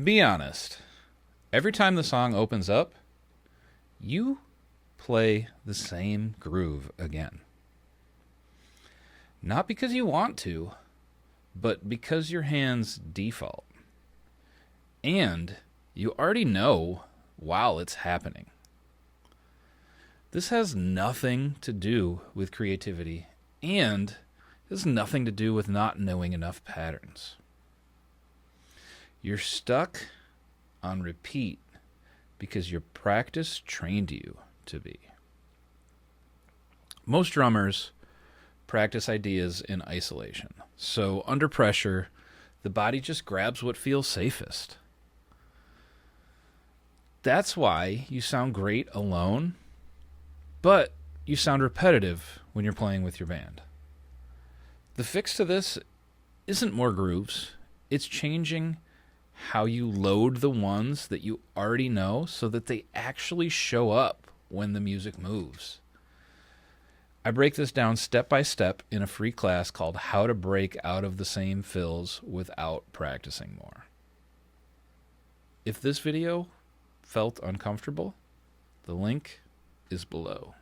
Be honest. Every time the song opens up, you play the same groove again. Not because you want to, but because your hands default. And you already know while it's happening. This has nothing to do with creativity, and has nothing to do with not knowing enough patterns. You're stuck on repeat because your practice trained you to be. Most drummers practice ideas in isolation. So under pressure, the body just grabs what feels safest. That's why you sound great alone, but you sound repetitive when you're playing with your band. The fix to this isn't more grooves. It's changing how you load the ones that you already know so that they actually show up when the music moves. I break this down step by step in a free class called How to Break Out of the Same Fills Without Practicing More. If this video felt uncomfortable, the link is below.